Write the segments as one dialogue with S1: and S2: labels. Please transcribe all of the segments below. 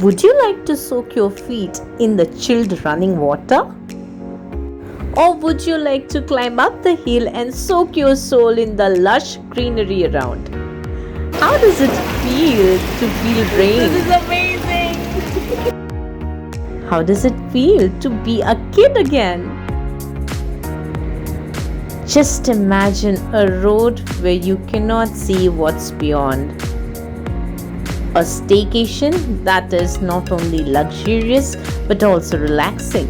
S1: Would you like to soak your feet in the chilled running water? Or would you like to climb up the hill and soak your soul in the lush greenery around? How does it feel to feel rain?
S2: This is amazing!
S1: How does it feel to be a kid again? Just imagine a road where you cannot see what's beyond. A staycation that is not only luxurious but also relaxing.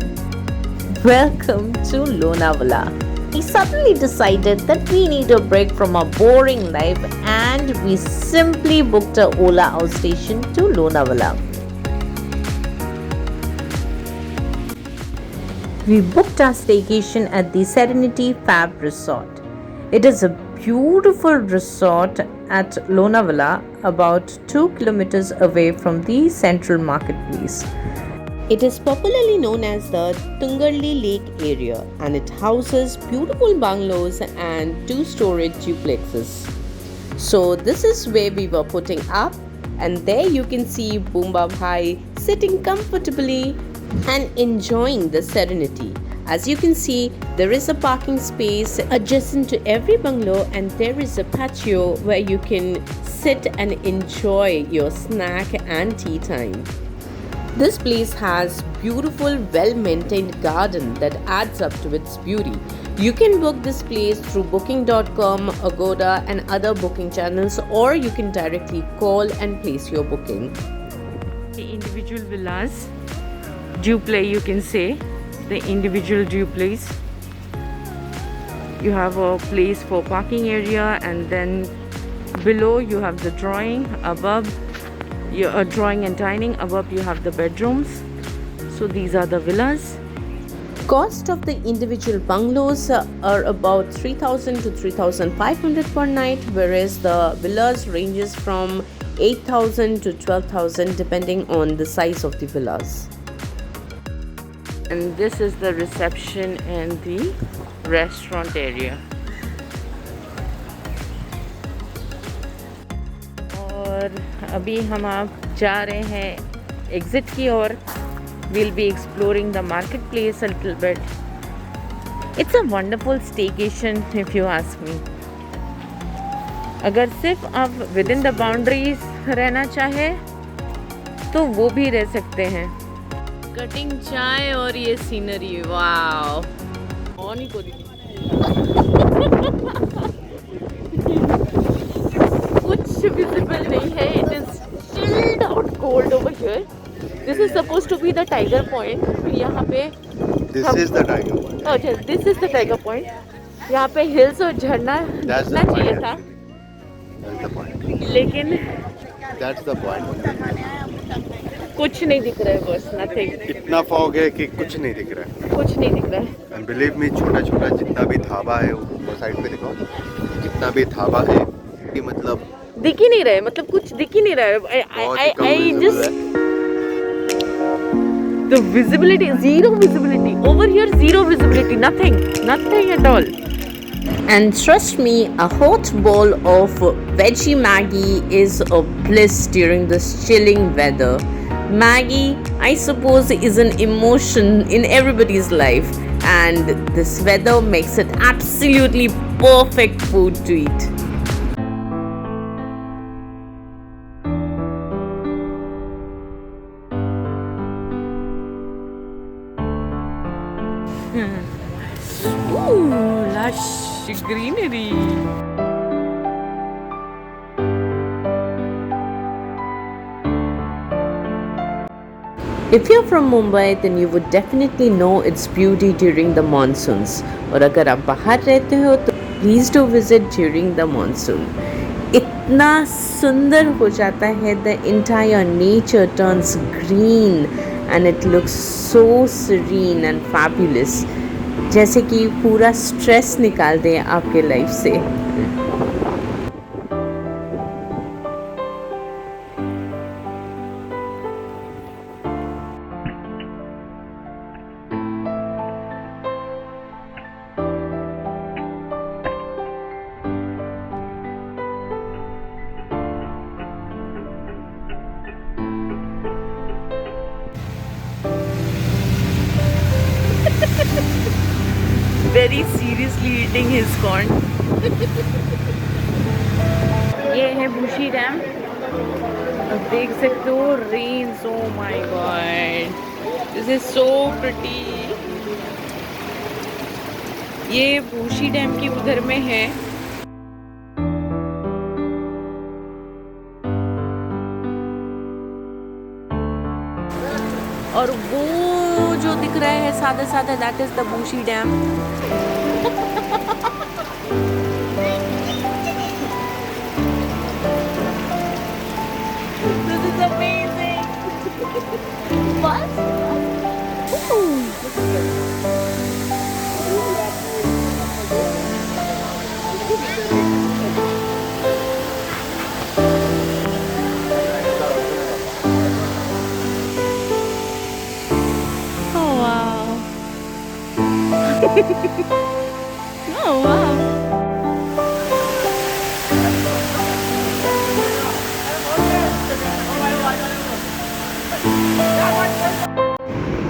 S1: Welcome to Lonavala. We suddenly decided that we need a break from our boring life and we simply booked a Ola outstation to Lonavala. We booked our staycation at the Serenity Fab Resort. It is a beautiful resort at Lonavala, about 2 kilometers away from the central marketplace. It is popularly known as the Tungarli Lake area and it houses beautiful bungalows and 2 storage duplexes. So this is where we were putting up, and there you can see Boomba Bhai sitting comfortably and enjoying the serenity. As you can see, there is a parking space adjacent to every bungalow and there is a patio where you can sit and enjoy your snack and tea time. This place has beautiful, well-maintained garden that adds up to its beauty. You can book this place through booking.com, Agoda and other booking channels, or you can directly call and place your booking.
S2: The individual villas, duplex you can say, the individual duplex. You have a place for parking area and then below you have the drawing, above your drawing and dining, above you have the bedrooms. So these are the villas.
S1: Cost of the individual bungalows are about 3,000 to 3,500 per night, whereas the villas ranges from 8,000 to 12,000 depending on the size of the villas.
S2: And this is the reception and the restaurant area. और अभी हम आप जा रहे हैं exit की ओर. We'll be exploring the marketplace a little bit. It's a wonderful staycation if you ask me. अगर सिर्फ आप within the boundaries रहना चाहे तो वो भी रह सकते हैं. कटिंग चाय और ये सीनरी, वाओ. ऑन ही कर दी. कुछ विजिबल नहीं है. It is chilled out cold over here. This is supposed to be the tiger point. यहाँ पे
S3: This is the tiger point.
S2: अच्छा, this is the tiger point. यहाँ पे hills और झरना
S3: That's the
S2: दिखना
S3: point.
S2: चाहिए था.
S3: That's the point.
S2: लेकिन
S3: That's the point.
S2: कुछ नहीं दिख रहा है, बस nothing.
S3: इतना फॉग है कि कुछ नहीं दिख रहा है.
S2: कुछ नहीं दिख रहा है.
S3: And believe me, छोटा छोटा जितना भी धाबा है वो साइड पे देखो, जितना भी धाबा है कि मतलब
S2: दिख ही नहीं रहा है, मतलब कुछ दिख ही नहीं रहा है. I just the visibility, zero visibility over here, zero visibility, nothing at all.
S1: And trust me, a hot bowl of veggie Maggie is a bliss during this chilling weather. Maggie, I suppose, is an emotion in everybody's life, and this weather makes it absolutely perfect food to eat.
S2: Ooh, lush greenery.
S1: If you're from Mumbai, then you would definitely know its beauty during the monsoons. और अगर आप बाहर रहते हो तो please do visit during the monsoon. इतना सुंदर हो जाता है, the entire nature turns green and it looks so serene and fabulous. जैसे कि पूरा स्ट्रेस निकाल दें आपके लाइफ से.
S2: very seriously eating his corn. ये है बुशी डैम, अब देख सकते हो rains. Oh my god, this is so pretty. ये बुशी डैम की उधर में है. और वो जो दिख रहा है सादा सादा, that is the Bhushi dam. This is amazing. What? Oh wow. Oh wow.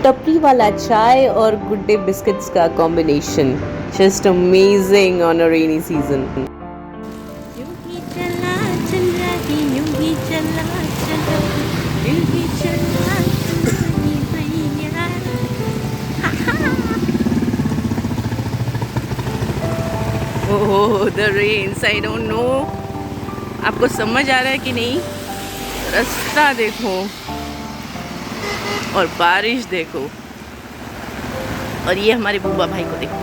S1: टपरी वाला चाय और गुड डे बिस्किट्स का combination just amazing on a rainy season.
S2: Oh the rains, I don't know आपको समझ आ रहा है कि नहीं. रास्ता देखो और बारिश देखो, और ये हमारे बुआ भाई को देखो.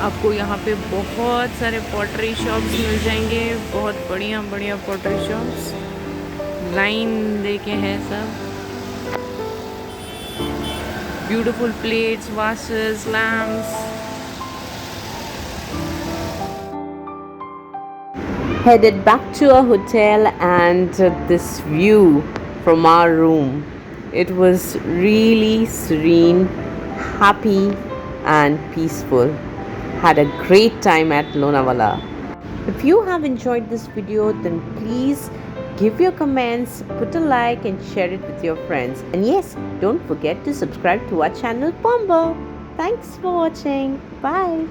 S2: आपको यहाँ पे बहुत सारे पॉटरी शॉप्स मिल जाएंगे, बहुत बढ़िया बढ़िया पॉटरी शॉप्स लाइन देके हैं सब. Beautiful plates, vases, lamps.
S1: Headed back to our hotel, and this view from our room, it was really serene, happy and peaceful. Had a great time at Lonavala. If you have enjoyed this video, then please give your comments, put a like and share it with your friends. And yes, don't forget to subscribe to our channel Pombo. Thanks for watching. Bye.